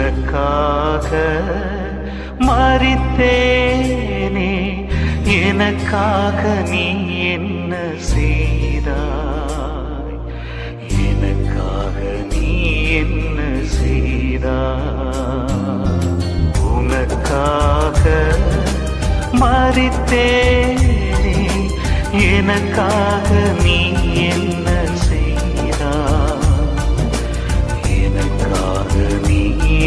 உனக்காக மரித்தேனே, எனக்காக நீ என்ன செய்தாய், எனக்காக நீ என்ன செய்தாய். உனக்காக மரித்தேனே, எனக்காக நீ என்ன செய்தாய், எனக்காக நீ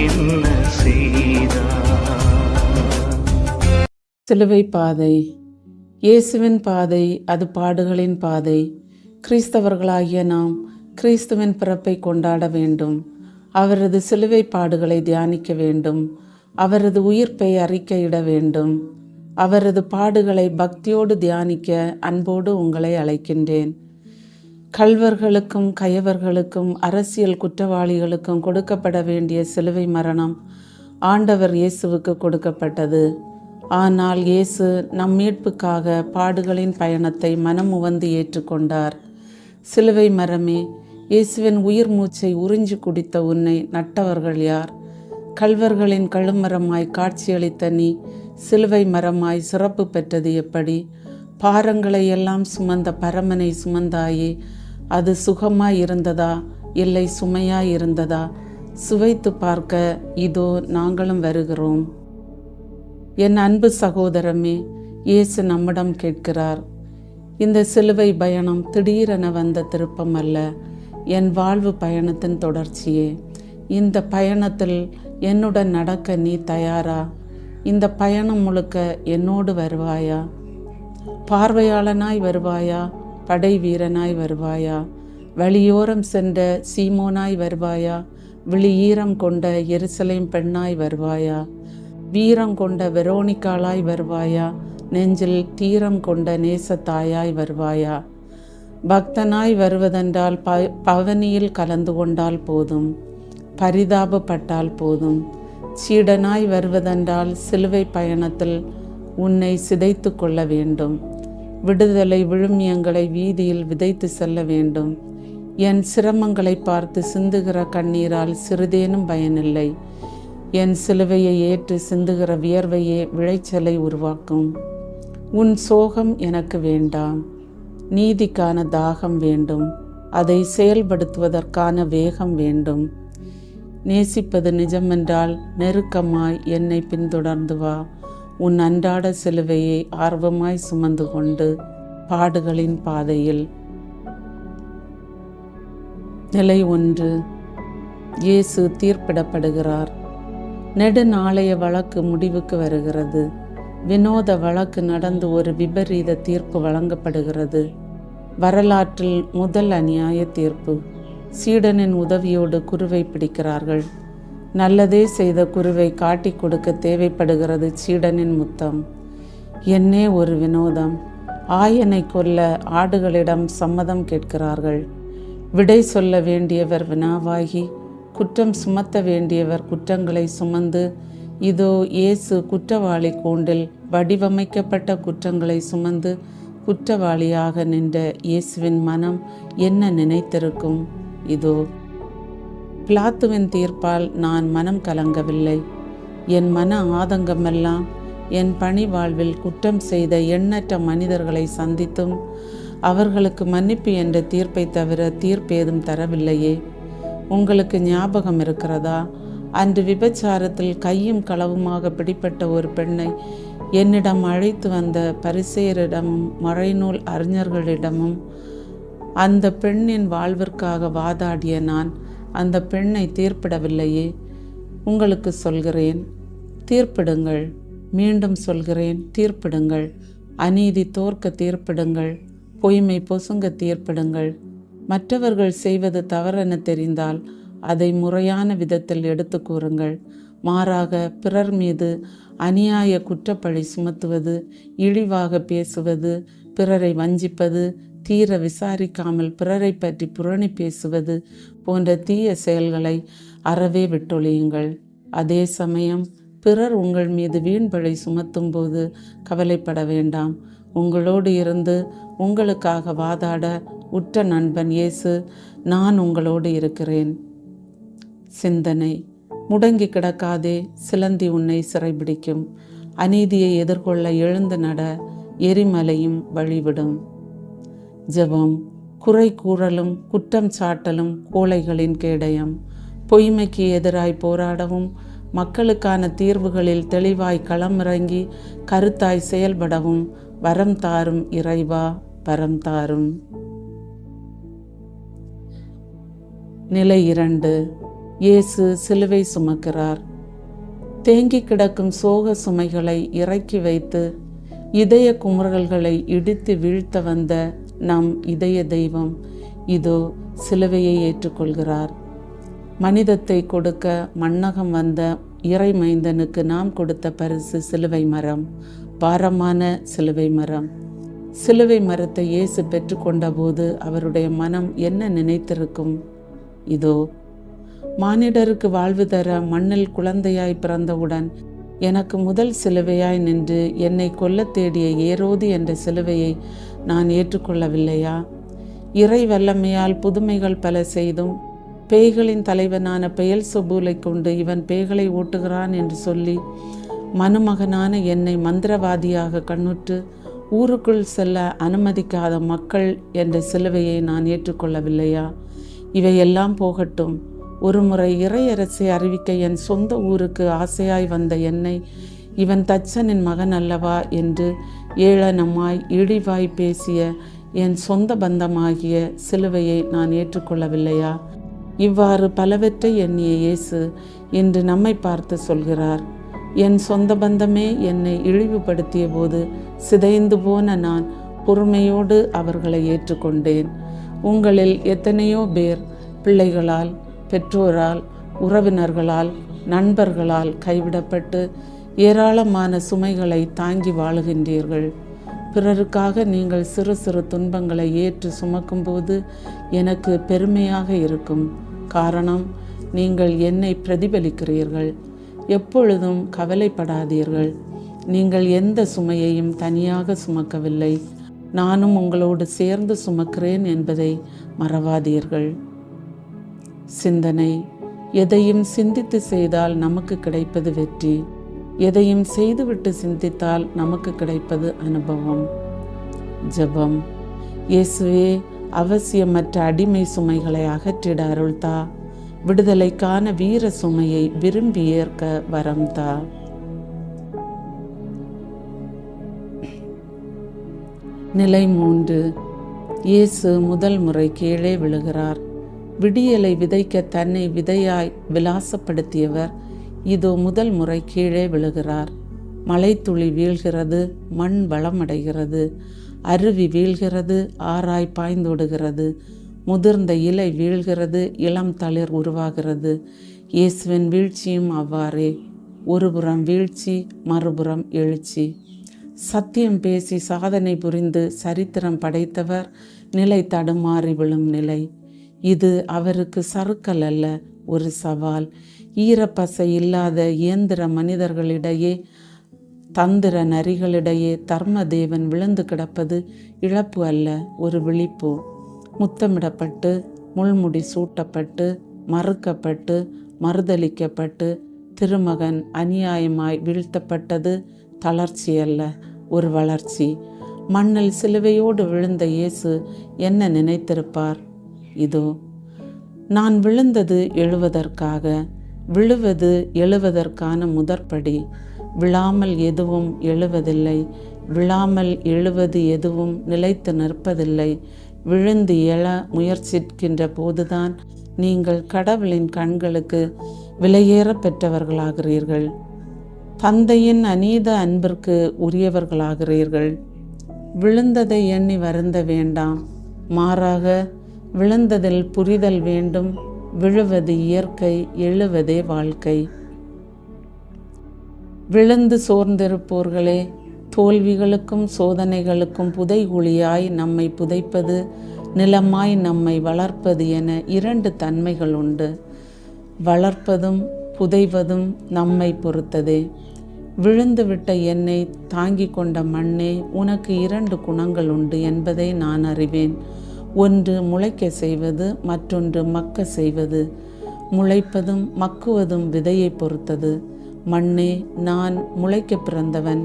என்ன செய்தாய். சிலுவை பாதை. இயேசுவின் பாதை அது பாடுகளின் பாதை. கிறிஸ்தவர்களாகிய நாம் கிறிஸ்துவின் பிறப்பை கொண்டாட வேண்டும். அவரது சிலுவை பாடுகளை தியானிக்க வேண்டும். அவரது உயிர்ப்பை அறிக்கையிட வேண்டும். அவரது பாடுகளை பக்தியோடு தியானிக்க அன்போடு உங்களை அழைக்கின்றேன். கள்வர்களுக்கும் கயவர்களுக்கும் அரசியல் குற்றவாளிகளுக்கும் கொடுக்கப்பட வேண்டிய சிலுவை மரணம் ஆண்டவர் இயேசுவுக்கு கொடுக்கப்பட்டது. ஆனால் இயேசு நம் மீட்புக்காக பாடுகளின் பயணத்தை மனமுவந்து ஏற்றுக்கொண்டார். சிலுவை மரமே, இயேசுவின் உயிர் மூச்சை உறிஞ்சி குடித்த உன்னை நட்டவர்கள் யார்? கள்வர்களின் கழுமரமாய் காட்சியளித்த நீ சிலுவை மரமாய் சிறப்பு பெற்றது எப்படி? பாரங்களை எல்லாம் சுமந்த பரமனை சுமந்தாயே, அது சுகமாய் இருந்ததா இல்லை சுமையாய் இருந்ததா? சுவைத்து பார்க்க இதோ நாங்களும் வருகிறோம். என் அன்பு சகோதரமே, இயேசு நம்மிடம் கேட்கிறார். இந்த சிலுவை பயணம் திடீரென வந்த திருப்பம் அல்ல, என் வாழ்வு பயணத்தின் தொடர்ச்சியே. இந்த பயணத்தில் என்னுடன் நடக்க நீ தயாரா? இந்த பயணம் முழுக்க என்னோடு வருவாயா? பார்வையாளனாய் வருவாயா? படை வீரனாய் வருவாயா? வழியோரம் சென்ற சீமோனாய் வருவாயா? விழியீரம் கொண்ட எருசலேம் பெண்ணாய் வருவாயா? வீரம் கொண்ட வெரோனிக்காளாய் வருவாயா? நெஞ்சில் தீரம் கொண்ட நேசத்தாயாய் வருவாயா? பக்தனாய் வருவதென்றால் பவனியில் கலந்து கொண்டால் போதும், பரிதாபப்பட்டால் போதும். சீடனாய் வருவதென்றால் சிலுவை பயணத்தில் உன்னை சிதைத்து கொள்ள வேண்டும். விடுதலை விழுமியங்களை வீதியில் விதைத்து செல்ல வேண்டும். என் சிரமங்களை பார்த்து சிந்துகிற கண்ணீரால் சிறிதேனும் பயனில்லை. என் சிலுவையை ஏற்று சிந்துகிற வியர்வையே விளைச்சலை உருவாக்கும். உன் சோகம் எனக்கு வேண்டாம். நீதிக்கான தாகம் வேண்டும். அதை செயல்படுத்துவதற்கான வேகம் வேண்டும். நேசிப்பது நிஜமென்றால் நெருக்கமாய் என்னை பின்தொடர்ந்து வா. உன் அன்றாட சிலுவையை ஆர்வமாய் சுமந்து கொண்டு பாடுகளின் பாதையில். நிலை 1. இயேசு தீர்ப்பிடப்படுகிறார். நெடுநாளைய வழக்கு முடிவுக்கு வருகிறது. வினோத வழக்கு நடந்து ஒரு விபரீத தீர்ப்பு வழங்கப்படுகிறது. வரலாற்றில் முதல் அநியாய தீர்ப்பு. சீடனின் உதவியோடு குருவை பிடிக்கிறார்கள். நல்லதே செய்த குருவை காட்டி கொடுக்க தேவைப்படுகிறது சீடனின் முத்தம். என்னே ஒரு வினோதம்! ஆயனை கொல்ல ஆடுகளிடம் சம்மதம் கேட்கிறார்கள். விடை சொல்ல வேண்டியவர் வினாவாகி, குற்றம் சுமத்த வேண்டியவர் குற்றங்களை சுமந்து, இதோ இயேசு குற்றவாளி கூண்டில் வடிவமைக்கப்பட்ட குற்றங்களை சுமந்து குற்றவாளியாக நின்ற இயேசுவின் மனம் என்ன நினைத்திருக்கும்? இதோ பிலாத்துவின் தீர்ப்பால் நான் மனம் கலங்கவில்லை. என் மன ஆதங்கமெல்லாம் என் பணி வாழ்வில் குற்றம் செய்த எண்ணற்ற மனிதர்களை சந்தித்தும் அவர்களுக்கு மன்னிப்பு என்ற தீர்ப்பை தவிர தீர்ப்பேதும் தரவில்லையே. உங்களுக்கு ஞாபகம் இருக்கிறதா? அன்று விபச்சாரத்தில் கையும் களவுமாக பிடிப்பட்ட ஒரு பெண்ணை என்னிடம் அழைத்து வந்த பரிசேயரிடமும் மறைநூல் அறிஞர்களிடமும் அந்த பெண்ணின் வாழ்விற்காக வாதாடிய நான் அந்த பெண்ணை தீர்ப்பிடவில்லையே. உங்களுக்கு சொல்கிறேன், தீர்ப்பிடுங்கள். மீண்டும் சொல்கிறேன், தீர்ப்பிடுங்கள். அநீதி தோற்க தீர்ப்பிடுங்கள். பொய்மை பொசுங்க தீர்ப்பிடுங்கள். மற்றவர்கள் செய்வது தவறென தெரிந்தால் அதை முறையான விதத்தில் எடுத்து கூறுங்கள். மாறாக பிறர் மீது அநியாய குற்றப்பழி சுமத்துவது, இழிவாக பேசுவது, பிறரை வஞ்சிப்பது, தீர விசாரிக்காமல் பிறரை பற்றி புரணி பேசுவது போன்ற தீய செயல்களை அறவே விட்டொழியுங்கள். அதே சமயம் பிறர் உங்கள் மீது வீண்பழி சுமத்தும் போது கவலைப்பட வேண்டாம். உங்களோடு இருந்து உங்களுக்காக வாதாட உற்ற நண்பன் இயேசு நான் உங்களோடு இருக்கிறேன். சிந்தனை: முடங்கி கிடக்காதே, சிலந்தி உன்னை சிறைபிடிக்கும். அநீதியை எதிர்கொள்ள எழுந்து நட, எரிமலையும் வழிவிடும். ஜெபம். குறை கூறலும் குற்றம் சாட்டலும் கோழைகளின் கேடயம். பொய்மைக்கு எதிராய் போராடவும் மக்களுக்கான தீர்வுகளில் தெளிவாய் களமிறங்கி கருத்தாய் செயல்படவும் வரம் தாரும் இறைவா, வரம் தாரும். நிலை 2. இயேசு சிலுவை சுமக்கிறார். தேங்கி கிடக்கும் சோக சுமைகளை இறக்கி வைத்து இதய குமுறல்களை இடித்து வீழ்த்த வந்த நம் இதய தெய்வம் இதோ சிலுவையை ஏற்றுக்கொள்கிறார். மனிதத்தை கொடுக்க மண்ணகம் வந்த இறை மைந்தனுக்கு நாம் கொடுத்த பரிசு சிலுவை மரம், பாரமான சிலுவை மரம். சிலுவை மரத்தை இயேசு பெற்றுக்கொண்ட போது அவருடைய மனம் என்ன நினைத்திருக்கும்? இதோ மானிடருக்கு வாழ்வு தர மண்ணில் குழந்தையாய் பிறந்தவுடன் எனக்கு முதல் சிலுவையாய் நின்று என்னை கொல்ல தேடிய ஏரோது என்ற சிலுவையை நான் ஏற்றுக்கொள்ளவில்லையா? இறை வல்லமையால் புதுமைகள் பல செய்தும் பேய்களின் தலைவனான பெயல்செபூலை கொண்டு இவன் பேய்களை ஓட்டுகிறான் என்று சொல்லி மனுமகனான என்னை மந்திரவாதியாக கண்ணுற்று ஊருக்குள் செல்ல அனுமதிக்காத மக்கள் என்ற சிலுவையை நான் ஏற்றுக்கொள்ளவில்லையா? இவையெல்லாம் போகட்டும். ஒருமுறை இறையரசை அறிவிக்க என் சொந்த ஊருக்கு ஆசையாய் வந்த என்னை இவன் தச்சனின் மகன் அல்லவா என்று ஏளனமாய் இழிவாய் பேசிய என் சொந்த பந்தமாகிய சிலுவையை நான் ஏற்றுக்கொள்ளவில்லையா? இவ்வாறு பலவற்றை எண்ணிய இயேசு இன்று நம்மை பார்த்து சொல்கிறார். என் சொந்த பந்தமே என்னை இழிவுபடுத்திய போது சிதைந்து போன நான் பொறுமையோடு அவர்களை ஏற்றுக்கொண்டேன். உங்களில் எத்தனையோ பேர் பிள்ளைகளால், பெற்றோரால், உறவினர்களால், நண்பர்களால் கைவிடப்பட்டு ஏராளமான சுமைகளை தாங்கி வாழுகின்றீர்கள். பிறருக்காக நீங்கள் சிறு சிறு துன்பங்களை ஏற்று சுமக்கும்போது எனக்கு பெருமையாக இருக்கும். காரணம், நீங்கள் என்னை பிரதிபலிக்கிறீர்கள். எப்பொழுதும் கவலைப்படாதீர்கள். நீங்கள் எந்த சுமையையும் தனியாக சுமக்கவில்லை. நானும் உங்களோடு சேர்ந்து சுமக்கிறேன் என்பதை மறவாதீர்கள். சிந்தனை. எதையும் சிந்தித்து செய்தால் நமக்கு கிடைப்பது வெற்றி. எதையும் செய்துவிட்டு சிந்தித்தால் நமக்கு கிடைப்பது அனுபவம். ஜெபம். இயேசுவே, அவசியமற்ற அடிமை சுமைகளை அகற்றிட அருள்தா. விடுதலைக்கான வீர சுமையை விரும்பி ஏற்க வரம் தா. நிலை 3. இயேசு முதல் முறை கீழே விழுகிறார். விடியலை விதைக்க தன்னை விதையாய் விலாசப்படுத்தியவர் இதோ முதல் முறை கீழே விழுகிறார். மழைத்துளி வீழ்கிறது, மண் வளமடைகிறது, அருவி வீழ்கிறது, ஆராய் பாய்ந்தோடுகிறது, முதிர்ந்த இலை வீழ்கிறது, இளம் தளிர் உருவாகிறது. இயேசுவின் வீழ்ச்சியும் அவ்வாறே. ஒருபுறம் வீழ்ச்சி, மறுபுறம் எழுச்சி. சத்தியம் பேசி சாதனை புரிந்து சரித்திரம் படைத்தவர் நிலை தடுமாறி விழும் நிலை. இது அவருக்கு சறுக்கல் அல்ல, ஒரு சவால். ஈரப்பசை இல்லாத இயந்திர மனிதர்களிடையே, தந்திர நரிகளிடையே தர்மதேவன் விழுந்து கிடப்பது இழப்பு அல்ல, ஒரு விழிப்பு. முத்தமிடப்பட்டு, முள்முடி சூட்டப்பட்டு, மறுக்கப்பட்டு, மறுதலிக்கப்பட்டு திருமகன் அநியாயமாய் வீழ்த்தப்பட்டது தளர்ச்சி அல்ல, ஒரு வளர்ச்சி. மண்ணில் சிலுவையோடு விழுந்த இயேசு என்ன நினைத்திருப்பார்? இதோ நான் விழுந்தது எழுவதற்காக. விழுவது எழுவதற்கான முதற்படி. விழாமல் எதுவும் எழுவதில்லை. விழாமல் எழுவது எதுவும் நிலைத்து நிற்பதில்லை. விழுந்து எழ முயற்சிக்கின்ற போதுதான் நீங்கள் கடவுளின் கண்களுக்கு விலையேற பெற்றவர்களாகிறீர்கள். தந்தையின் அநீத அன்பிற்கு உரியவர்களாகிறீர்கள். விழுந்ததை எண்ணி வருந்த வேண்டாம். மாறாக விழுந்ததில் புரிதல் வேண்டும். விழுவது இயற்கை, எழுவதே வாழ்க்கை. விழுந்து சோர்ந்திருப்போர்களே, தோல்விகளுக்கும் சோதனைகளுக்கும் புதைகுழியாய் நம்மை புதைப்பது, நிலமாய் நம்மை வளர்ப்பது என 2 தன்மைகள் உண்டு. வளர்ப்பதும் புதைவதும் நம்மை பொறுத்ததே. விழுந்துவிட்ட என்னை தாங்கி கொண்ட மண்ணே, உனக்கு 2 குணங்கள் உண்டு என்பதை நான் அறிவேன். ஒன்று முளைக்க செய்வது, மற்றொன்று மக்க செய்வது. முளைப்பதும் மக்குவதும் விதையை பொறுத்தது. மண்ணே, நான் முளைக்க பிறந்தவன்,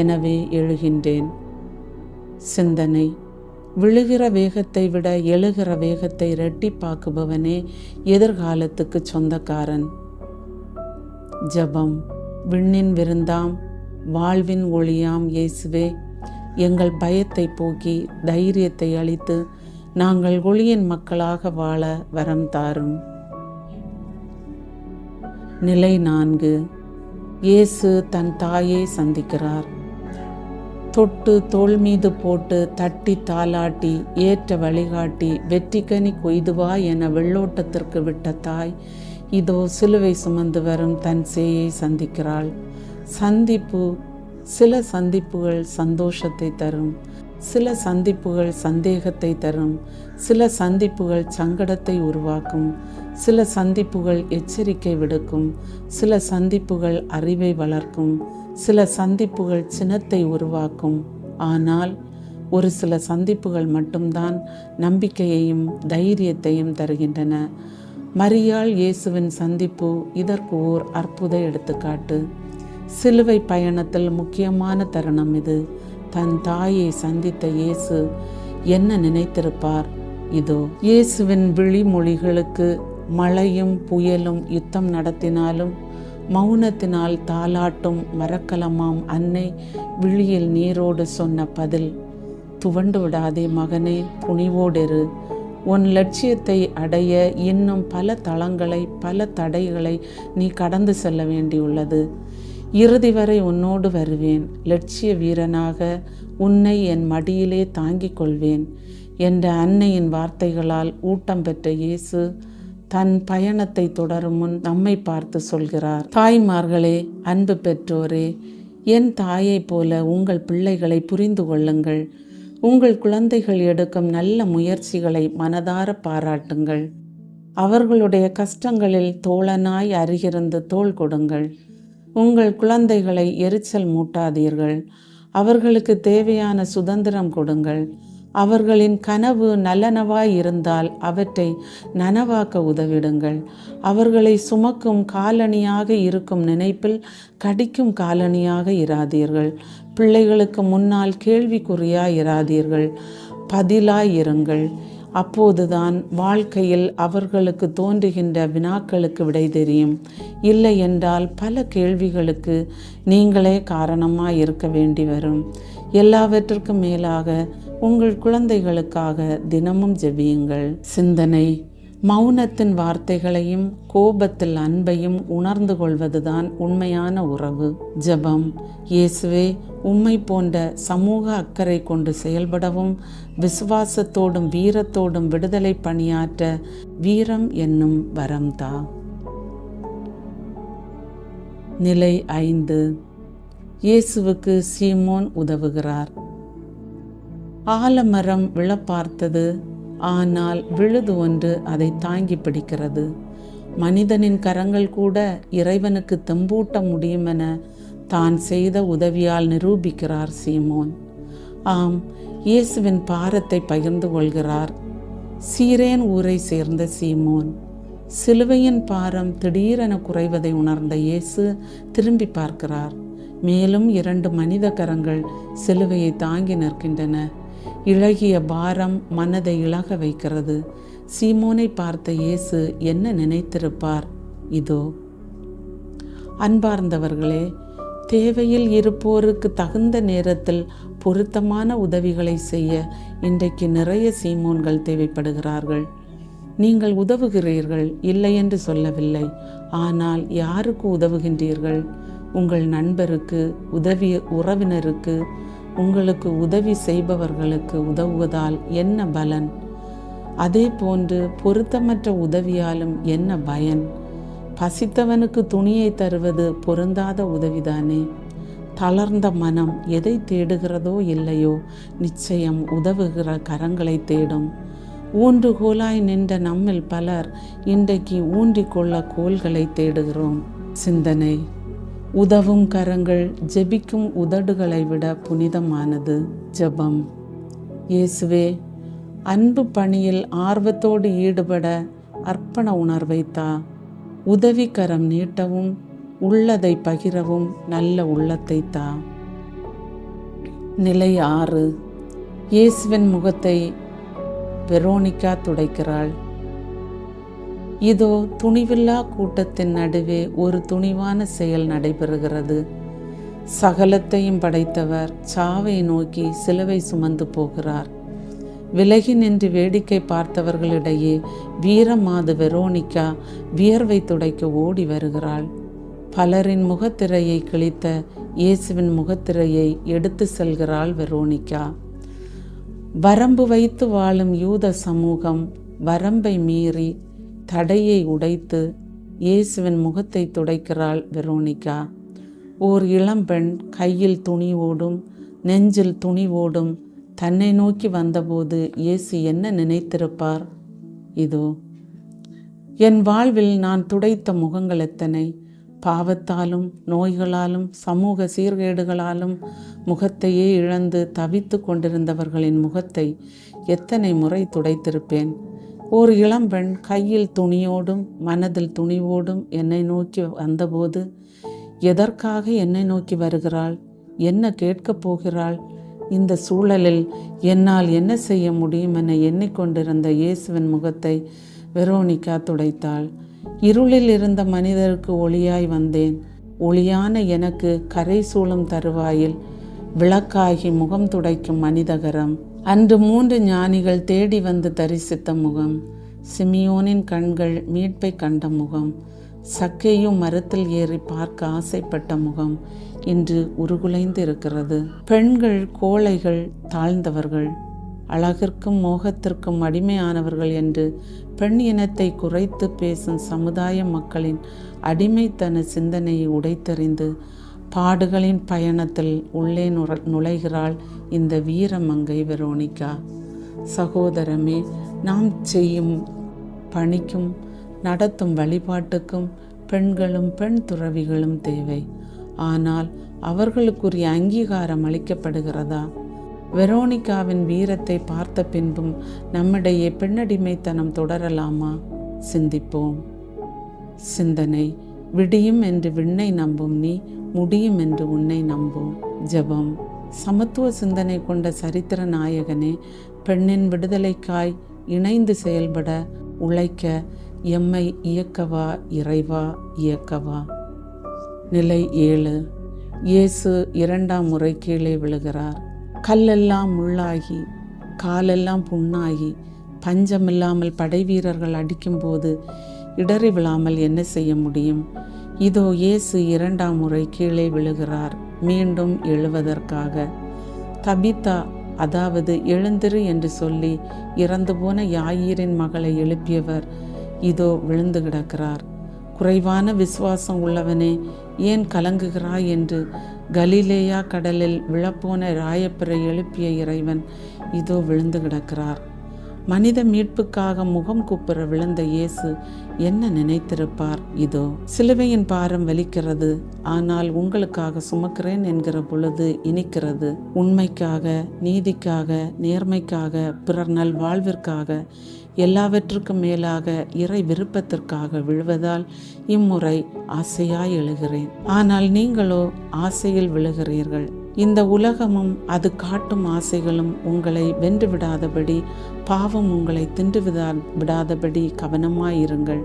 எனவே எழுகின்றேன். சிந்தனை: விழுகிற வேகத்தை விட எழுகிற வேகத்தை இரட்டிப்பாக்குபவனே எதிர்காலத்துக்கு சொந்தக்காரன். ஜெபம். விண்ணின் விருந்தாம், வாழ்வின் ஒளியாம் இயேசுவே, எங்கள் பயத்தை போக்கி தைரியத்தை அளித்து நாங்கள் ஒளியின் மக்களாக வாழ வரம் தாரும். நிலை 4. இயேசு தன் தாயை சந்திக்கிறார். தொட்டு தோள் மீது போட்டு தட்டி தாலாட்டி ஏற்ற வழிகாட்டி வெற்றிக்கனி கொய்துவா என வெள்ளோட்டத்திற்கு விட்ட தாய் இதோ சிலுவை சுமந்து வரும் தன் சேயை சந்திக்கிறாள். சந்திப்பு. சில சந்திப்புகள் சந்தோஷத்தை தரும், சில சந்திப்புகள் சந்தேகத்தை தரும், சில சந்திப்புகள் சங்கடத்தை உருவாக்கும், சில சந்திப்புகள் எச்சரிக்கை விடுக்கும், சில சந்திப்புகள் அறிவை வளர்க்கும், சில சந்திப்புகள் சினத்தை உருவாக்கும். ஆனால் ஒரு சில சந்திப்புகள் மட்டும்தான் நம்பிக்கையையும் தைரியத்தையும் தருகின்றன. மரியாள் இயேசுவின் சந்திப்பு இதற்கு ஓர் அற்புத எடுத்துக்காட்டு. சிலுவை பயணத்தில் முக்கியமான தருணம் இது. தன் தாயை சந்தித்த இயேசு என்ன நினைத்திருப்பார்? இதோ இயேசுவின் விழிமொழிகளுக்கு மழையும் புயலும் யுத்தம் நடத்தினாலும் மௌனத்தினால் தாலாட்டும் மரக்கலமாம் அன்னை விழியில் நீரோடு சொன்ன பதில்: துவண்டு விடாதே மகனே, துணிவோடிரு. உன் லட்சியத்தை அடைய இன்னும் பல தளங்களை, பல தடைகளை நீ கடந்து செல்ல வேண்டியுள்ளது. இறுதி வரை உன்னோடு வருவேன். லட்சிய வீரனாக உன்னை என் மடியிலே தாங்கிக் கொள்வேன் என்ற அன்னையின் வார்த்தைகளால் ஊட்டம் பெற்ற இயேசு தன் பயணத்தை தொடரும் முன் நம்மை பார்த்து சொல்கிறார்: தாய்மார்களே, அன்பு பெற்றோரே, என் தாயைப் போல உங்கள் பிள்ளைகளை புரிந்து கொள்ளுங்கள். உங்கள் குழந்தைகள் எடுக்கும் நல்ல முயற்சிகளை மனதார பாராட்டுங்கள். அவர்களுடைய கஷ்டங்களில் தோழனாய் அருகிருந்து தோள் கொடுங்கள். உங்கள் குழந்தைகளை எரிச்சல் மூட்டாதீர்கள். அவர்களுக்கு தேவையான சுதந்திரம் கொடுங்கள். அவர்களின் கனவு நல்லனவாய் இருந்தால் அவற்றை நனவாக்க உதவிடுங்கள். அவர்களை சுமக்கும் காலணியாக இருக்கும் நினைப்பில் கடிக்கும் காலணியாக இராதீர்கள். பிள்ளைகளுக்கு முன்னால் கேள்விக்குறியாய் இராதீர்கள், பதிலாய் இருங்கள். அப்போதுதான் வாழ்க்கையில் அவர்களுக்கு தோன்றுகின்ற வினாக்களுக்கு விடை தெரியும். இல்லை என்றால் பல கேள்விகளுக்கு நீங்களே காரணமாய் இருக்க வேண்டி வரும். எல்லாவற்றிற்கும் மேலாக உங்கள் குழந்தைகளுக்காக தினமும் ஜெபியுங்கள். சிந்தனை: மௌனத்தின் வார்த்தைகளையும் கோபத்தில் அன்பையும் உணர்ந்து கொள்வதுதான் உண்மையான உறவு. ஜெபம். இயேசுவே, உம்மை போன்ற சமூக அக்கறை கொண்டு செயல்படவும் விசுவாசத்தோடும் வீரத்தோடும் விடுதலை பணியாற்ற வீரம் என்னும் வரம் தா. நிலை 5. இயேசுவுக்கு சீமோன் உதவுகிறார். ஆலமரம் விழப்பார்த்தது, ஆனால் விழுது ஒன்று அதை தாங்கி பிடிக்கிறது. மனிதனின் கரங்கள் கூட இறைவனுக்கு தெம்பூட்ட முடியுமென தான் செய்த உதவியால் நிரூபிக்கிறார் சீமோன். ஆம், இயேசுவின் பாரத்தை பகிர்ந்து கொள்கிறார். சீரேன் ஊரை சேர்ந்த சீமோன். சிலுவையின் பாரம் திடீரென குறைவதை உணர்ந்த இயேசு திரும்பி பார்க்கிறார். மேலும் 2 மனித கரங்கள் சிலுவையை தாங்கி நிற்கின்றன. இளகிய பாரம் மனதை இளக வைக்கிறது. சீமோனை பார்த்த இயேசு என்ன நினைத்திருப்பார்? இதோ. அன்பார்ந்தவர்களே, தேவையில் இருப்போருக்கு தகுந்த நேரத்தில் பொருத்தமான உதவிகளை செய்ய இன்றைக்கு நிறைய சீமோன்கள் தேவைப்படுகிறார்கள். நீங்கள் உதவுகிறீர்கள், இல்லை என்று சொல்லவில்லை. ஆனால் யாருக்கு உதவுகின்றீர்கள்? உங்கள் நண்பருக்கு, உறவினருக்கு, உங்களுக்கு உதவி செய்பவர்களுக்கு உதவுவதால் என்ன பலன்? அதே போன்று பொருத்தமற்ற உதவியாலும் என்ன பயன்? பசித்தவனுக்கு துணியை தருவது பொருந்தாத உதவிதானே. தளர்ந்த மனம் எதை தேடுகிறதோ இல்லையோ, நிச்சயம் உதவுகிற கரங்களை தேடும். ஊன்றுகோலாய் நின்ற நம்மில் பலர் இன்றைக்கு ஊன்றிக்கொள்ள கோல்களை தேடுகிறோம். சிந்தனை: உதவும் கரங்கள் ஜெபிக்கும் உதடுகளை விட புனிதமானது. ஜெபம். இயேசுவே, அன்பு பணியில் ஆர்வத்தோடு ஈடுபட அர்ப்பண உணர்வை தா. உதவிக்கரம் நீட்டவும் உள்ளதை பகிரவும் நல்ல உள்ளத்தை தா. நிலை 6. இயேசுவின் முகத்தை வெரோனிகா துடைக்கிறாள். இதோ துணிவில்லா கூட்டத்தின் நடுவே ஒரு துணிவான செயல் நடைபெறுகிறது. சகலத்தையும் படைத்தவர் சாவை நோக்கி சிலுவை சுமந்து போகிறார். விலகி நின்று வேடிக்கை பார்த்தவர்களிடையே வீரமாது வெரோனிகா வியர்வை துடைக்க ஓடி வருகிறாள். பலரின் முகத்திரையை கிழித்த இயேசுவின் முகத்திரையை எடுத்து செல்கிறாள் வெரோனிகா. வரம்பு வைத்து வாழும் யூத சமூகம் வரம்பை மீறி தடையை உடைத்து இயேசுவின் முகத்தை துடைக்கிறாள் வெரோனிகா. ஓர் இளம்பெண் கையில் துணிவோடும் நெஞ்சில் துணிவோடும் தன்னை நோக்கி வந்தபோது இயேசு என்ன நினைத்திருப்பார்? இதோ என் வாழ்வில் நான் துடைத்த முகங்கள் எத்தனை! பாவத்தாலும் நோய்களாலும் சமூக சீர்கேடுகளாலும் முகத்தையே இழந்து தவித்து கொண்டிருந்தவர்களின் முகத்தை எத்தனை முறை துடைத்திருப்பேன். ஒரு இளம்பெண் கையில் துணியோடும் மனதில் துணிவோடும் என்னை நோக்கி வந்தபோது எதற்காக என்னை நோக்கி வருகிறாள்? என்ன கேட்கப் போகிறாள்? இந்த சூழலில் என்னால் என்ன செய்ய முடியும் என எண்ணிக்கொண்டிருந்த இயேசுவின் முகத்தை வெரோனிகா துடைத்தாள். இருளில் இருந்த மனிதருக்கு ஒளியாய் வந்தேன். ஒளியான எனக்கு கரை சூழும் தருவாயில் விளக்காகி முகம் துடைக்கும் மனிதகரம். அன்று 3 ஞானிகள் தேடி வந்து தரிசித்த முகம். சிமியோனின் கண்கள் மீட்பை கண்ட முகம். சக்கேயும் மரத்தில் ஏறி பார்க்க ஆசைப்பட்ட முகம் இன்று உருகுலைந்து இருக்கிறது. பெண்கள் கோழைகள், தாழ்ந்தவர்கள், அழகிற்கும் மோகத்திற்கும் அடிமையானவர்கள் என்று பெண் இனத்தை குறைத்து பேசும் சமுதாய மக்களின் அடிமைத்தன சிந்தனையை உடைத்தெறிந்து பாடுகளின் பயணத்தில் உள்ளே நுழைகிறாள் இந்த வீரமங்கை வெரோனிகா. சகோதரமே, நாம் செய்யும் பணிக்கும் நடத்தும் வழிபாட்டுக்கும் பெண்களும் பெண் துறவிகளும் தேவை. ஆனால் அவர்களுக்குரிய அங்கீகாரம் அளிக்கப்படுகிறதா? வெரோனிகாவின் வீரத்தை பார்த்த பின்பும் நம்மிடையே பெண்ணடிமைத்தனம் தொடரலாமா? சிந்திப்போம். சிந்தனை: விடியும் என்று விண்ணை நம்பும் நீ, முடியும் என்று உன்னை நம்பும். ஜெபம்: சமத்துவ சிந்தனை கொண்ட சரித்திர நாயகனே, பெண்ணின் விடுதலைக்காய் இணைந்து செயல்பட உழைக்க எம்மை இயக்கவா இறைவா, இயக்கவா. நிலை 7. இயேசு 2ஆம் முறை கீழே விழுகிறார். கல்லெல்லாம் முள்ளாகி காலெல்லாம் புண்ணாகி பஞ்சமில்லாமல் படை வீரர்கள் அடிக்கும்போது இடறி விழாமல் என்ன செய்ய முடியும்? இதோ இயேசு 2ஆம் முறை கீழே விழுகிறார், மீண்டும் எழுவதற்காக. தபித்தா, அதாவது எழுந்திரு என்று சொல்லி இறந்து போன யாயீரின் மகளை எழுப்பியவர் இதோ விழுந்து கிடக்கிறார். குறைவான விசுவாசம் உள்ளவனே, ஏன் கலங்குகிறாய் என்று கலிலேயா கடலில் விழப்போன ராயப்பரை எழுப்பிய இறைவன் இதோ விழுந்து கிடக்கிறார். மனித மீட்புக்காக முகம் குப்புற விழுந்த இயேசு என்ன நினைத்திருப்பார்? இதோ சிலுவையின் பாரம் வலிக்கிறது, ஆனால் உங்களுக்காக சுமக்கிறேன் என்கிற பொழுது இனிக்கிறது. உண்மைக்காக, நீதிக்காக, நேர்மைக்காக, பிறர் நல் வாழ்விற்காக, எல்லாவற்றுக்கும் மேலாக இறை விருப்பத்திற்காக விழுவதால் இம்முறை ஆசையாய் எழுகிறேன். ஆனால் நீங்களோ ஆசையில் விழுகிறீர்கள். இந்த உலகமும் அது காட்டும் ஆசைகளும் உங்களை வென்று விடாதபடி, பாவம் உங்களை தின்று விடாதபடி கவனமாயிருங்கள்.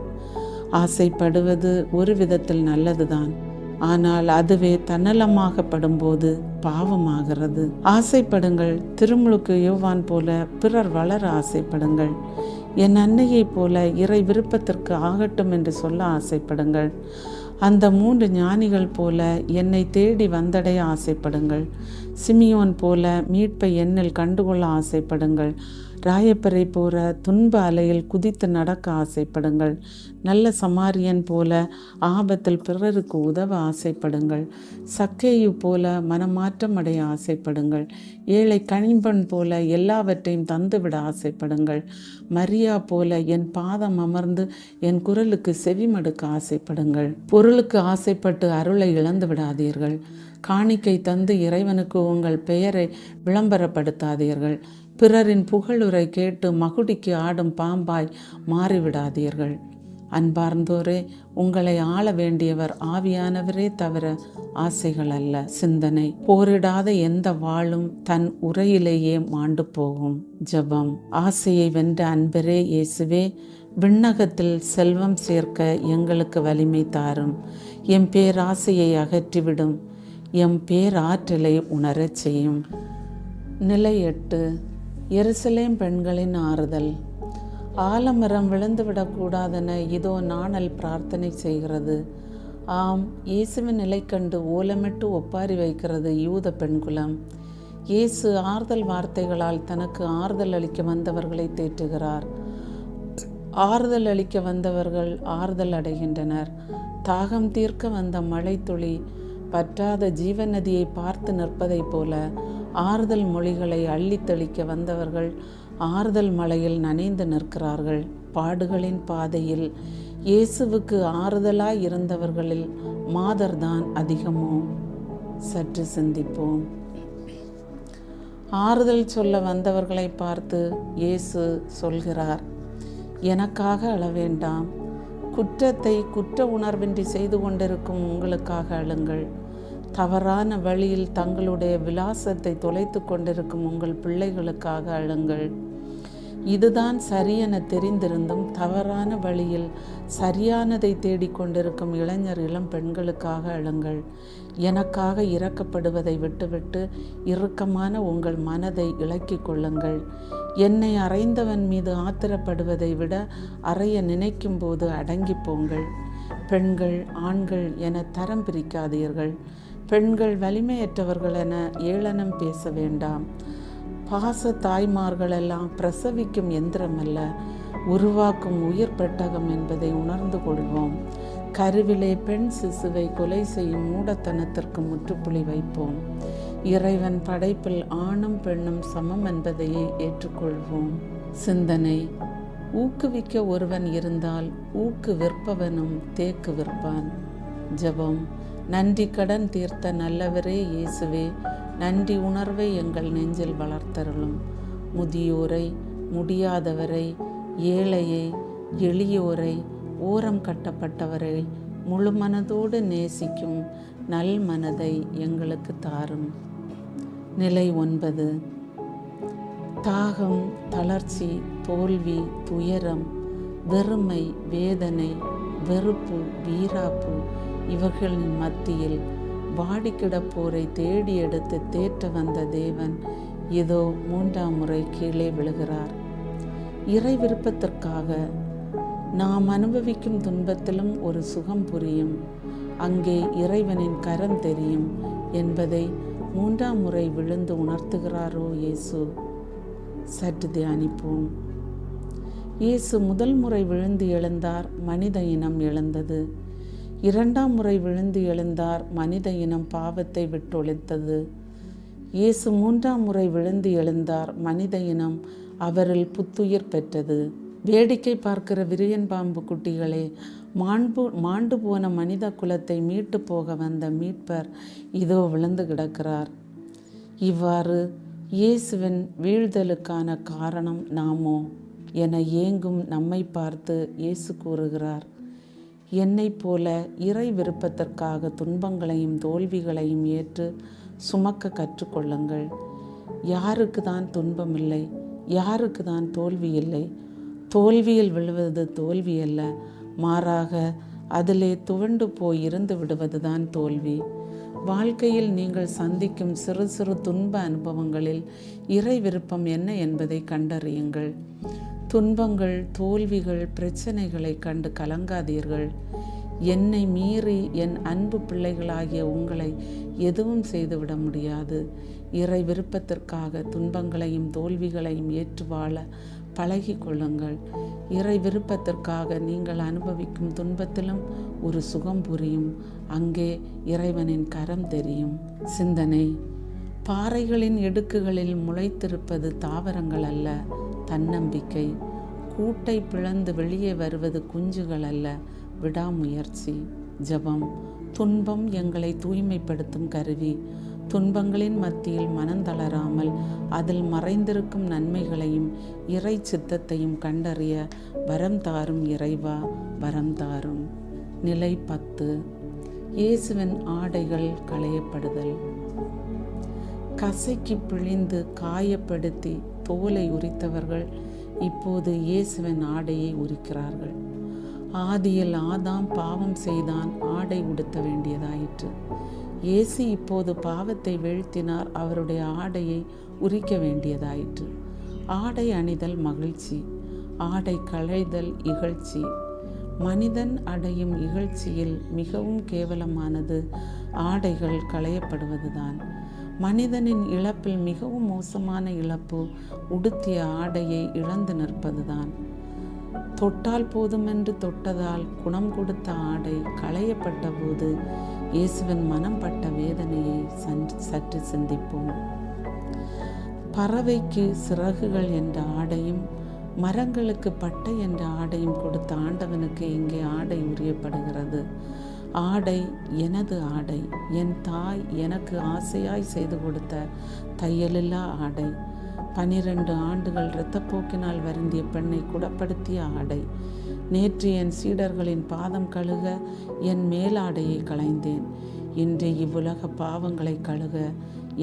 ஆசைப்படுவது ஒரு விதத்தில் நல்லதுதான், ஆனால் அதுவே தன்னலமாகப்படும்போது பாவமாகிறது. ஆசைப்படுங்கள், திருமுழுக்கு யோவான் போல பிறர் வளர ஆசைப்படுங்கள். என் அன்னையைப் போல இறை விருப்பத்திற்கு ஆகட்டும் என்று சொல்ல ஆசைப்படுங்கள். அந்த 3 ஞானிகள் போல என்னை தேடி வந்தடைய ஆசைப்படுங்கள். சிமியோன் போல மீட்பை என்னில் கண்டுகொள்ள ஆசைப்படுங்கள். ராயப்பரை போல துன்ப அலையில் குதித்து நடக்க ஆசைப்படுங்கள். நல்ல சமாரியன் போல ஆபத்தில் பிறருக்கு உதவ ஆசைப்படுங்கள். சக்கேயு போல மனமாற்றம் அடைய ஆசைப்படுங்கள். ஏழை கணிம்பன் போல எல்லாவற்றையும் தந்துவிட ஆசைப்படுங்கள். மரியா போல என் பாதம் அமர்ந்து என் குரலுக்கு செவிமடுக்க ஆசைப்படுங்கள். பொருளுக்கு ஆசைப்பட்டு அருளை இழந்து விடாதீர்கள். காணிக்கை தந்து இறைவனுக்கு உங்கள் பெயரை விளம்பரப்படுத்தாதீர்கள். பிறரின் புகழுரை கேட்டு மகுடிக்கு ஆடும் பாம்பாய் மாறிவிடாதீர்கள். அன்பார்ந்தோரே, உங்களை ஆள வேண்டியவர் ஆவியானவரே தவிர ஆசைகள் அல்ல. சிந்தனை: போரிடாத எந்த வாளும் தன் உரையிலேயே மாண்டு போகும். ஜெபம்: ஆசையை வென்ற அன்பரே இயேசுவே, விண்ணகத்தில் செல்வம் சேர்க்க எங்களுக்கு வலிமை தாரும். எம் பேராசையை அகற்றிவிடும். எம் பேராற்றலை உணரச் செய்யும். நிலை 8. எருசலேம் பெண்களின் ஆறுதல். ஆலமரம் விழுந்துவிடக்கூடாதென இதோ நாணல் பிரார்த்தனை செய்கிறது. ஆம், இயேசுவின் நிலை கண்டு ஓலமிட்டு ஒப்பாரி வைக்கிறது யூத பெண்குலம். இயேசு ஆறுதல் வார்த்தைகளால் தனக்கு ஆறுதல் அளிக்க வந்தவர்களை தேற்றுகிறார். ஆறுதல் அளிக்க வந்தவர்கள் ஆறுதல் அடைகின்றனர். தாகம் தீர்க்க வந்த மழை துளி பற்றாத ஜீவநதியை பார்த்து நிற்பதைப் போல ஆறுதல் மொழிகளை அள்ளித்தளிக்க வந்தவர்கள் ஆறுதல் மலையில் நனைந்து நிற்கிறார்கள். பாடுகளின் பாதையில் இயேசுவுக்கு ஆறுதலாய் இருந்தவர்களில் மாதர்தான் அதிகமோ? சற்று சிந்திப்போம். ஆறுதல் சொல்ல வந்தவர்களை பார்த்து இயேசு சொல்கிறார், எனக்காக அழ வேண்டாம். குற்றத்தை குற்ற உணர்வின்றி செய்து கொண்டிருக்கும் உங்களுக்காக அழுங்கள். தவறான வழியில் தங்களுடைய விலாசத்தை தொலைத்து கொண்டிருக்கும் உங்கள் பிள்ளைகளுக்காக அழுங்கள். இதுதான் சரியென தெரிந்திருந்தும் தவறான வழியில் சரியானதை தேடிக்கொண்டிருக்கும் இளைஞர் இளம் பெண்களுக்காக அழுங்கள். எனக்காக இரக்கப்படுவதை விட்டுவிட்டு இறுக்கமான உங்கள் மனதை இலக்கிக் கொள்ளுங்கள். என்னை அறைந்தவன் மீது ஆத்திரப்படுவதை விட அறைய நினைக்கும் போது அடங்கி போங்கள். பெண்கள் ஆண்கள் என தரம் பிரிக்காதீர்கள். பெண்கள் வலிமையற்றவர்கள் என ஏளனம் பேச வேண்டாம். பாச தாய்மார்களெல்லாம் பிரசவிக்கும் எந்திரமல்ல, உருவாக்கும் உயிர் பெட்டகம் என்பதை உணர்ந்து கொள்வோம். கருவிலே பெண் சிசுவை கொலை செய்யும் மூடத்தனத்திற்கு முற்றுப்புள்ளி வைப்போம். இறைவன் படைப்பில் ஆணும் பெண்ணும் சமம் என்பதையே ஏற்றுக்கொள்வோம். சிந்தனை: ஊக்குவிக்க ஒருவன் இருந்தால் ஊக்கு விற்பவனும் தேக்கு விற்பான். ஜெபம்: நன்றி கடன் தீர்த்த நல்லவரே இயேசுவே, நன்றி உணர்வை எங்கள் நெஞ்சில் வளர்த்தருளும். முதியோரை, முடியாதவரை, ஏழையை, எளியோரை, ஓரம் கட்டப்பட்டவரை முழு மனதோடு நேசிக்கும் நல் மனதை எங்களுக்கு தாரும். நிலை 9. தாகம், தளர்ச்சி, தோல்வி, துயரம், வெறுமை, வேதனை, வெறுப்பு, வீராப்பு இவர்களின் மத்தியில் வாடி கிடப்போரை தேடி எடுத்து தேற்ற வந்த தேவன் இதோ 3ஆம் முறை கீழே விழுகிறார். இறை விருப்பத்திற்காக நாம் அனுபவிக்கும் துன்பத்திலும் ஒரு சுகம் புரியும். அங்கே இறைவனின் கரம் தெரியும் என்பதை 3ஆம் முறை விழுந்து உணர்த்துகிறாரோ இயேசு? சற்று தியானிப்போம். இயேசு முதல் முறை விழுந்து எழுந்தார், மனித இனம் எழுந்தது. 2ஆம் முறை விழுந்து எழுந்தார், மனித இனம் பாவத்தை விட்டொழித்தது. இயேசு 3ஆம் முறை விழுந்து எழுந்தார், மனித இனம் அவரில் புத்துயிர் பெற்றது. வேடிக்கை பார்க்கிற விரியன் பாம்பு குட்டிகளே, மாண்டு போன மனித குலத்தை மீட்டு போக வந்த மீட்பர் இதோ விழுந்து கிடக்கிறார். இவ்வாறு இயேசுவின் வீழ்தலுக்கான காரணம் நாமோ என ஏங்கும் நம்மை பார்த்து இயேசு கூறுகிறார், என்னை போல இறை விருப்பத்திற்காக துன்பங்களையும் தோல்விகளையும் ஏற்று சுமக்க கற்றுக்கொள்ளுங்கள். யாருக்கு தான் துன்பம் இல்லை? யாருக்கு தான் தோல்வி இல்லை? தோல்வியில் விழுவது தோல்வி அல்ல, மாறாக அதிலே துவண்டு போய் இருந்து விடுவதுதான் தோல்வி. வாழ்க்கையில் நீங்கள் சந்திக்கும் சிறு சிறு துன்ப அனுபவங்களில் இறை விருப்பம் என்ன என்பதை கண்டறியுங்கள். துன்பங்கள், தோல்விகள், பிரச்சனைகளை கண்டு கலங்காதீர்கள். என்னை மீறி என் அன்பு பிள்ளைகளாகிய உங்களை எதுவும் செய்துவிட முடியாது. இறை விருப்பத்திற்காக துன்பங்களையும் தோல்விகளையும் ஏற்று வாழ பழகி கொள்ளுங்கள். இறை விருப்பத்திற்காக நீங்கள் அனுபவிக்கும் துன்பத்திலும் ஒரு சுகம் புரியும். அங்கே இறைவனின் கரம் தெரியும். சிந்தனை: பாறைகளின் இடுக்குகளில் முளைத்திருப்பது தாவரங்கள் அல்ல, தன்னம்பிக்கை. கூட்டை பிளந்து வெளியே வருவது குஞ்சுகள் அல்ல, விடாமுயற்சி. ஜெபம்: துன்பம் எங்களை தூய்மைப்படுத்தும் கருவி. துன்பங்களின் மத்தியில் மனந்தளராமல் அதில் மறைந்திருக்கும் நன்மைகளையும் இறை சித்தத்தையும் கண்டறிய வரம் தாரும் இறைவா, வரம் தாரும். நிலை 10. இயேசுவின் ஆடைகள் களையப்படுதல். கசைக்கு பிழிந்து காயப்படுத்தி தோலை உரித்தவர்கள் இப்போது இயேசுவின் ஆடையை உரிக்கிறார்கள். ஆதியில் ஆதாம் பாவம் செய்தான், ஆடை உடுத்த வேண்டியதாயிற்று. இயேசு இப்போது பாவத்தை வீழ்த்தினார், அவருடைய ஆடையை உரிக்க வேண்டியதாயிற்று. ஆடை அணிதல் மகிழ்ச்சி, ஆடை களைதல் இகழ்ச்சி. மனிதன் அடையும் இகழ்ச்சியில் மிகவும் கேவலமானது ஆடைகள் களையப்படுவதுதான். மனிதனின் இழப்பில் மிகவும் மோசமான இழப்பு உடுத்திய ஆடையை இழந்து நிற்பதுதான். தொட்டால் போதுமென்று தொட்டதால் குணம் கொடுத்த ஆடை களையப்பட்ட போது இயேசுவின் மனம் பட்ட வேதனையை சற்று சிந்திப்போம். பறவைக்கு சிறகுகள் என்ற ஆடையும் மரங்களுக்கு பட்டை என்ற ஆடையும் கொடுத்த ஆண்டவனுக்கு இங்கே ஆடை உரியப்படுகிறது. ஆடை எனது ஆடை, என் தாய் எனக்கு ஆசையாய் செய்து கொடுத்த தையலில்லா ஆடை. 12 ஆண்டுகள் இரத்தப்போக்கினால் வருந்திய பெண்ணை குணப்படுத்திய ஆடை. நேற்று என் சீடர்களின் பாதம் கழுக என் மேலாடையை களைந்தேன். இன்று இவ்வுலக பாவங்களை கழுக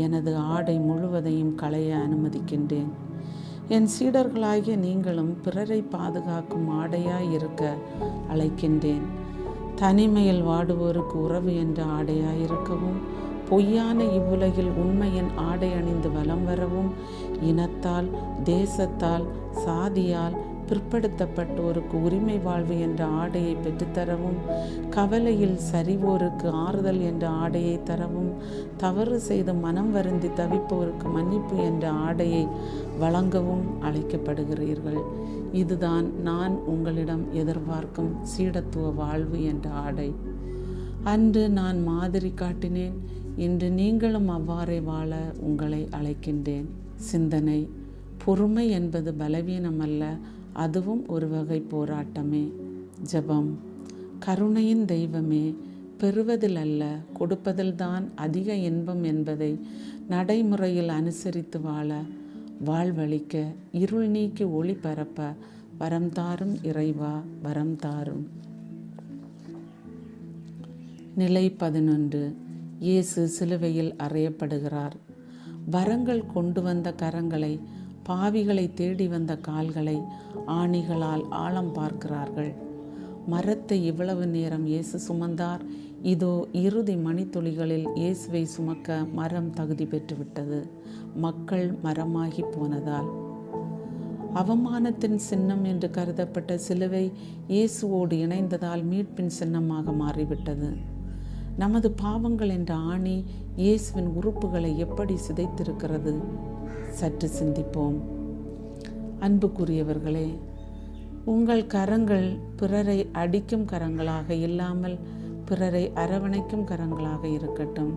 எனது ஆடை முழுவதையும் களைய அனுமதிக்கின்றேன். என் சீடர்களாகிய நீங்களும் பிறரை பாதுகாக்கும் ஆடையாய் இருக்க அழைக்கின்றேன். தனிமையில் வாடுவோருக்கு உறவு என்ற ஆடையாயிருக்கவும், பொய்யான இவ்வுலகில் உண்மையின் ஆடை அணிந்து வலம் வரவும், இனத்தால், தேசத்தால், சாதியால் பிற்படுத்தப்பட்டோருக்கு உரிமை வாழ்வு என்ற ஆடையை பெற்றுத்தரவும், கவலையில் சரிவோருக்கு ஆறுதல் என்ற ஆடையை தரவும், தவறு செய்து மனம் வருந்தி தவிப்போருக்கு மன்னிப்பு என்ற ஆடையை வழங்கவும் அழைக்கப்படுகிறீர்கள். இதுதான் நான் உங்களிடம் எதிர்பார்க்கும் சீடத்துவ வாழ்வு என்ற ஆடை. அன்று நான் மாதிரி காட்டினேன், இன்று நீங்களும் அவ்வாறே வாழ உங்களை அழைக்கின்றேன். சிந்தனை. பொறுமை என்பது பலவீனம் அல்ல, அதுவும் ஒரு வகை போராட்டமே. ஜெபம். கருணையின் தெய்வமே, பெறுவதில் அல்ல கொடுப்பதில்தான் அதிக இன்பம் என்பதை நடைமுறையில் அனுசரித்து வாழ, வாழ்வழிக்க, இருள் நீக்கி ஒளி பரப்ப வரம் தாரும் இறைவா, வரம் தாரும். நிலை 11. இயேசு சிலுவையில் அறையப்படுகிறார். வரங்கள் கொண்டு வந்த கரங்களை, பாவிகளை தேடி வந்த கால்களை ஆணிகளால் ஆழம் பார்க்கிறார்கள். மரத்தை இவ்வளவு நேரம் இயேசு சுமந்தார். இதோ இறுதி மணித்துளிகளில் இயேசுவை சுமக்க மரம் தகுதி பெற்றுவிட்டது. மக்கள் மரமாகி போனதால். அவமானத்தின் சின்னம் என்று கருதப்பட்ட சிலுவை இயேசுவோடு இணைந்ததால் மீட்பின் சின்னமாக மாறிவிட்டது. நமது பாவங்கள் என்ற ஆணி இயேசுவின் உறுப்புகளை எப்படி சிதைத்திருக்கிறது? சற்று சிந்திப்போம். அன்புக்குரியவர்களே, உங்கள் கரங்கள் பிறரை அடிக்கும் கரங்களாக இல்லாமல் பிறரை அரவணைக்கும் கரங்களாக இருக்கட்டும்.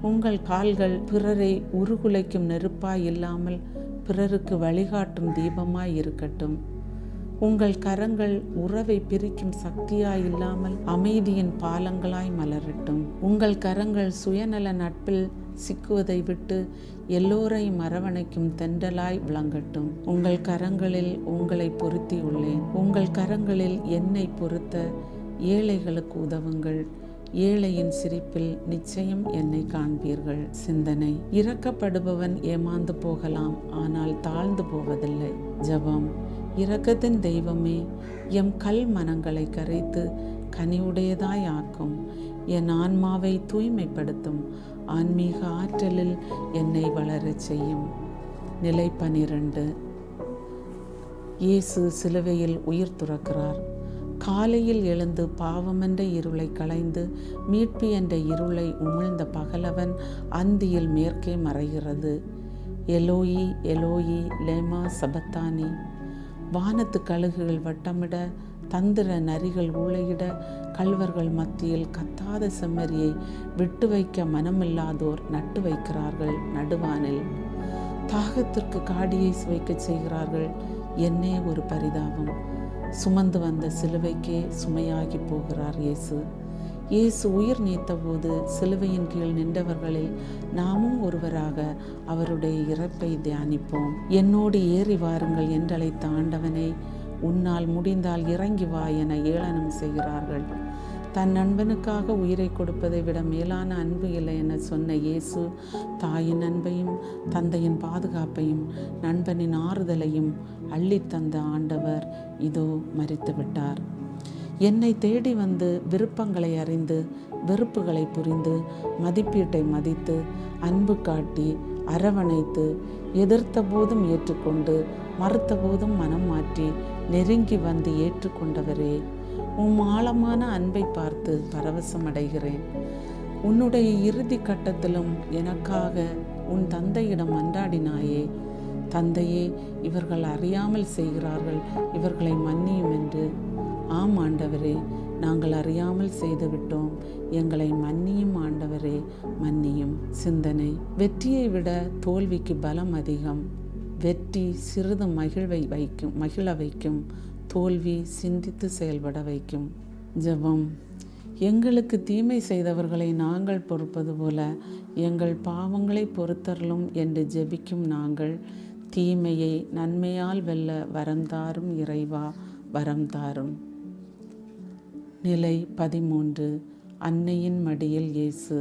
உங்கள் கால்கள் பிறரை உருகுலைக்கும் நெருப்பாய் இல்லாமல் பிறருக்கு வழிகாட்டும் தீபமாய் இருக்கட்டும். உங்கள் கரங்கள் உறவை பிரிக்கும் சக்தியாய் இல்லாமல் அமைதியின் பாலங்களாய் மலரட்டும். உங்கள் கரங்கள் சுயநல நட்பில் சிக்குவதை விட்டு எல்லோரையும் அரவணைக்கும் தென்றலாய் விளங்கட்டும். உங்கள் கரங்களில் உங்களை பொருத்தியுள்ளேன். உங்கள் கரங்களில் என்னை பொருத்த ஏழைகளுக்கு உதவுங்கள். ஏழையின் சிரிப்பில் நிச்சயம் என்னை காண்பீர்கள். சிந்தனை. இரக்கப்படுபவன் ஏமாந்து போகலாம், ஆனால் தாழ்ந்து போவதில்லை. ஜெபம். இரக்கத்தின் தெய்வமே, எம் கல் மனங்களை கரைத்து கனிவுடையதாய் ஆக்கும். என் ஆன்மாவை தூய்மைப்படுத்தும். ஆன்மீக ஆற்றலில் என்னை வளரச் செய்யும். நிலை 12. இயேசு சிலுவையில் உயிர் துறக்கிறார். காலையில் எழுந்து பாவமென்ற இருளை களைந்து மீட்பு என்ற இருளை உமிழ்ந்த பகலவன் அந்தியில் மேற்கே மறைகிறது. Eloi Eloi லேமா சபத்தானி. வானத்து கழுகுகள் வட்டமிட, தந்திர நரிகள் ஊளையிட, கள்வர்கள் மத்தியில் கத்தாத செம்மறியை விட்டு வைக்க மனமில்லாதோர் நட்டு வைக்கிறார்கள் நடுவானில். தாகத்திற்கு காடியை சுவைக்க செய்கிறார்கள். என்னே ஒரு பரிதாபம். சுமந்து வந்த சிலுவைக்கே சுமையாகி போகிறார் இயேசு. இயேசு உயிர் நீத்தபோது சிலுவையின் கீழ் நின்றவர்களில் நாமும் ஒருவராக அவருடைய இறப்பை தியானிப்போம். என்னோடு ஏறி வாருங்கள் என்றழைத்த ஆண்டவனை உன்னால் முடிந்தால் இறங்கி வா என ஏளனம் செய்கிறார்கள். தன் நண்பனுக்காக உயிரை கொடுப்பதை விட மேலான அன்பு இல்லை என சொன்ன இயேசு தாயின் அன்பையும் தந்தையின் பாதுகாப்பையும் நண்பனின் ஆறுதலையும் அள்ளித்தந்த ஆண்டவர் இதோ மரித்து விட்டார். என்னை தேடி வந்து விருப்பங்களை அறிந்து வெறுப்புகளை புரிந்து மதிப்பீட்டை மதித்து அன்பு காட்டி அரவணைத்து எதிர்த்த போதும் ஏற்றுக்கொண்டு மறுத்த போதும் மனம் மாற்றி நெருங்கி வந்து ஏற்றுக்கொண்டவரே, உம் ஆழமான அன்பை பார்த்து பரவசமடைகிறேன். உன்னுடைய இறுதி கட்டத்திலும் எனக்காக உன் தந்தையிடம் மன்றாடினாயே, தந்தையே, இவர்கள் அறியாமல் செய்கிறார்கள், இவர்களை மன்னியும் என்று. ஆம் ஆண்டவரே, நாங்கள் அறியாமல் செய்துவிட்டோம், எங்களை மன்னியும் ஆண்டவரே, மன்னியும். சிந்தனை: வெற்றியை விட தோல்விக்கு பலம் அதிகம். வெற்றி சிறிது மகிழ வைக்கும், தோல்வி சிந்தித்து செயல்பட வைக்கும். ஜெபம்: எங்களுக்கு தீமை செய்தவர்களை நாங்கள் பொறுப்பது போல எங்கள் பாவங்களை பொறுத்தருளும் என்று ஜெபிக்கும் நாங்கள் தீமையை நன்மையால் வெல்ல வரம் தாரும் இறைவா, வரம் தாரும். நிலை 13. அன்னையின் மடியில் இயேசு.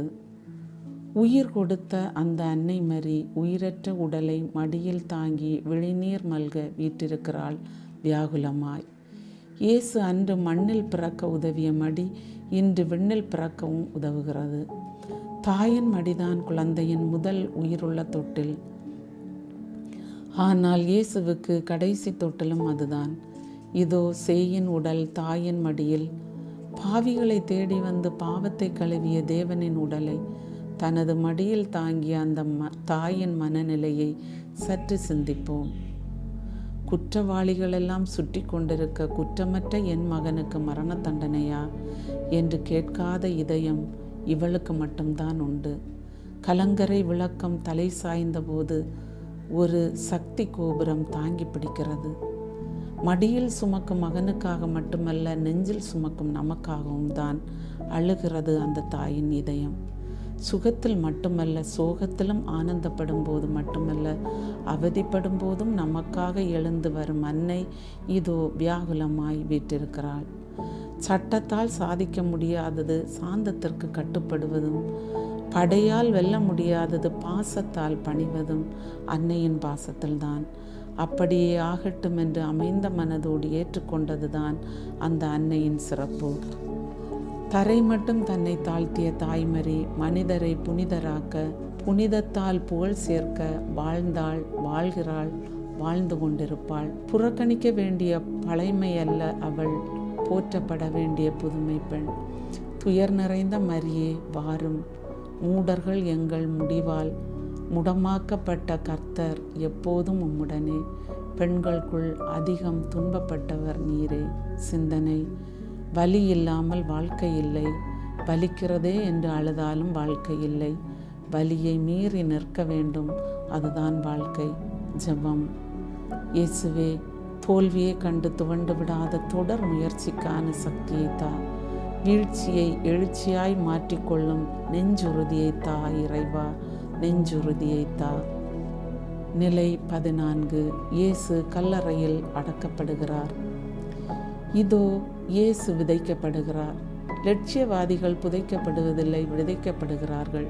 உயிர் கொடுத்த அந்த அன்னை மரி உயிரற்ற உடலை மடியில் தாங்கி விழிநீர் மல்க வீற்றிருக்கிறாள் வியாகுலமாய். இயேசு அன்று மண்ணில் பிறக்க உதவிய மடி இன்று விண்ணில் பிறக்கவும் உதவுகிறது. தாயின் மடிதான் குழந்தையின் முதல் உயிருள்ள தொட்டில். ஆனால் இயேசுவுக்கு கடைசி தொட்டிலும் அதுதான். இதோ சேயின் உடல் தாயின் மடியில். பாவிகளை தேடி வந்து பாவத்தை கழுவிய தேவனின் உடலை தனது மடியில் தாங்கிய அந்த தாயின் மனநிலையை சற்று சிந்திப்போம். குற்றவாளிகளெல்லாம் சுற்றி கொண்டிருக்க குற்றமற்ற என் மகனுக்கு மரண தண்டனையா என்று கேட்காத இதயம் இவளுக்கு மட்டும்தான் உண்டு. கலங்கரை விளக்கம் தலை சாய்ந்த போது ஒரு சக்தி கோபுரம் தாங்கி பிடிக்கிறது. மடியில் சுமக்கும் மகனுக்காக மட்டுமல்ல, நெஞ்சில் சுமக்கும் நமக்காகவும் தான் அழுகிறது அந்த தாயின் இதயம். சுகத்தில் மட்டுமல்ல, சோகத்திலும் ஆனந்தப்படும் போது மட்டுமல்ல, அவதிப்படும் போதும் நமக்காக எழுந்து வரும் அன்னை இதோ வியாகுலமாய் வீற்றிருக்கிறாள். சட்டத்தால் சாதிக்க முடியாதது சாந்தத்திற்கு கட்டுப்படுவதும், படையால் வெல்ல முடியாதது பாசத்தால் பணிவதும் அன்னையின் பாசத்தில்தான். அப்படியே ஆகட்டும் என்று அமைந்த மனதோடு ஏற்றுக்கொண்டதுதான் அந்த அன்னையின் சிறப்பு. தரை மட்டும் தன்னை தாழ்த்திய தாய்மரி மனிதரை புனிதராக்க, புனிதத்தால் புகழ் சேர்க்க வாழ்ந்தாள், வாழ்கிறாள், வாழ்ந்து கொண்டிருப்பாள். புறக்கணிக்க வேண்டிய பழைமை அல்ல அவள், போற்றப்பட வேண்டிய புதுமை பெண். துயர் நிறைந்த மரியே வாரும், மூடர்கள் எங்கள் முடிவால் முடமாக்கப்பட்ட கர்த்தர் எப்போதும் உம்முடனே, பெண்களுக்குள் அதிகம் துன்பப்பட்டவர் நீரே. சிந்தனை: வலி இல்லாமல் வாழ்க்கை இல்லை, வலிக்கிறதே என்று அழுதாலும் வாழ்க்கை இல்லை. வலியை மீறி நிற்க வேண்டும், அதுதான் வாழ்க்கை. ஜெபம்: இயேசுவே, தோல்வியை கண்டு துவண்டு விடாத தொடர் முயற்சிக்கான சக்தியை தா. வீழ்ச்சியை எழுச்சியாய் மாற்றிக்கொள்ளும் நெஞ்சுறுதியை தா இறைவா, நெஞ்சுறுதியை தா. நிலை 14. இயேசு கல்லறையில் அடக்கப்படுகிறார். இதோ இயேசு விதைக்கப்படுகிறார். லட்சியவாதிகள் புதைக்கப்படுவதில்லை, விதைக்கப்படுகிறார்கள்.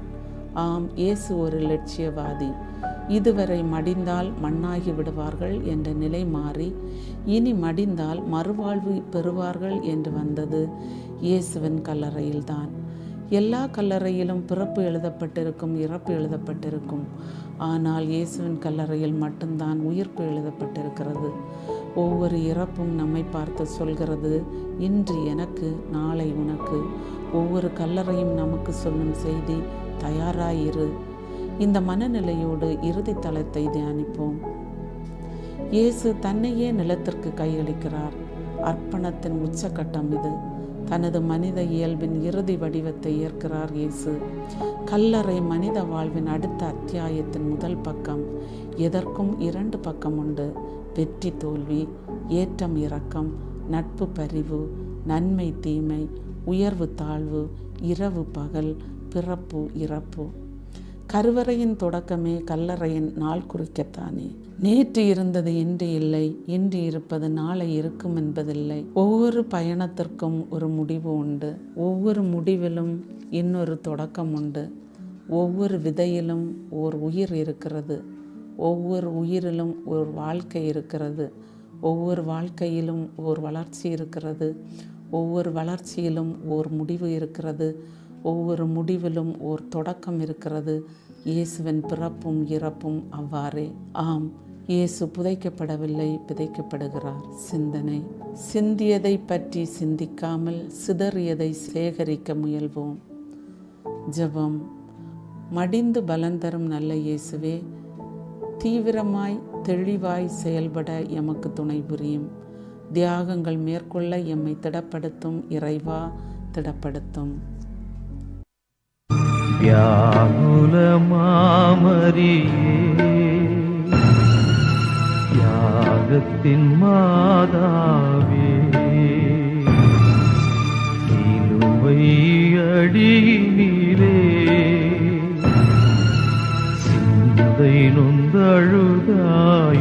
ஆம், இயேசு ஒரு லட்சியவாதி. இதுவரை மடிந்தால் மண்ணாகி விடுவார்கள் என்ற நிலை மாறி இனி மடிந்தால் மறுவாழ்வு பெறுவார்கள் என்று வந்தது இயேசுவின் கல்லறையில்தான். எல்லா கல்லறையிலும் பிறப்பு எழுதப்பட்டிருக்கும், இறப்பு எழுதப்பட்டிருக்கும். ஆனால் இயேசுவின் கல்லறையில் மட்டும்தான் உயிர்ப்பு எழுதப்பட்டிருக்கிறது. ஒவ்வொரு இறப்பும் நம்மை பார்த்து சொல்கிறது, இன்று எனக்கு, நாளை உனக்கு. ஒவ்வொரு கல்லறையும் நமக்கு சொல்லும் செய்தி, தயாராயிரு. இந்த மனநிலையோடு இறுதி தளத்தை தியானிப்போம். இயேசு தன்னையே நிலத்திற்கு கையளிக்கிறார். அர்ப்பணத்தின் உச்சக்கட்டம் இது. தனது மனித இயல்பின் இறுதி வடிவத்தை ஏற்கிறார் இயேசு. கல்லறை மனித வாழ்வின் அடுத்த அத்தியாயத்தின் முதல் பக்கம். எதற்கும் 2 பக்கம் உண்டு: வெற்றி தோல்வி, ஏற்றம் இறக்கம், நட்பு பரிவு, நன்மை தீமை, உயர்வு தாழ்வு, இரவு பகல், பிறப்பு இறப்பு. கருவறையின் தொடக்கமே கல்லறையின் நாள் குறிக்கத்தானே. நேற்று இருந்தது இன்று இல்லை, இன்று இருப்பது நாளை இருக்கும் என்பதில்லை. ஒவ்வொரு பயணத்திற்கும் ஒரு முடிவு உண்டு. ஒவ்வொரு முடிவிலும் இன்னொரு தொடக்கம் உண்டு. ஒவ்வொரு விதையிலும் ஓர் உயிர் இருக்கிறது. ஒவ்வொரு உயிரிலும் ஒரு வாழ்க்கை இருக்கிறது. ஒவ்வொரு வாழ்க்கையிலும் ஓர் வளர்ச்சி இருக்கிறது. ஒவ்வொரு வளர்ச்சியிலும் ஓர் முடிவு இருக்கிறது. ஒவ்வொரு முடிவிலும் ஓர் தொடக்கம் இருக்கிறது. இயேசுவின் பிறப்பும் இறப்பும் அவ்வாறே. ஆம், இயேசு புதைக்கப்படவில்லை, விதைக்கப்படுகிறார். சிந்தனை. சிந்தியதை பற்றி சிந்திக்காமல் சிதறியதை சேகரிக்க முயல்வோம். ஜெபம். மடிந்து பலன் தரும் நல்ல இயேசுவே, தீவிரமாய் தெளிவாய் செயல்பட எமக்கு துணை புரியும். தியாகங்கள் மேற்கொள்ள எம்மை திடப்படுத்தும் இறைவா, திடப்படுத்தும். வியாகுல மாமரியே, தியாகத்தின் மாதாவே, சிலுவை அடியினிலே சிந்தை நொந்தழுதாயே,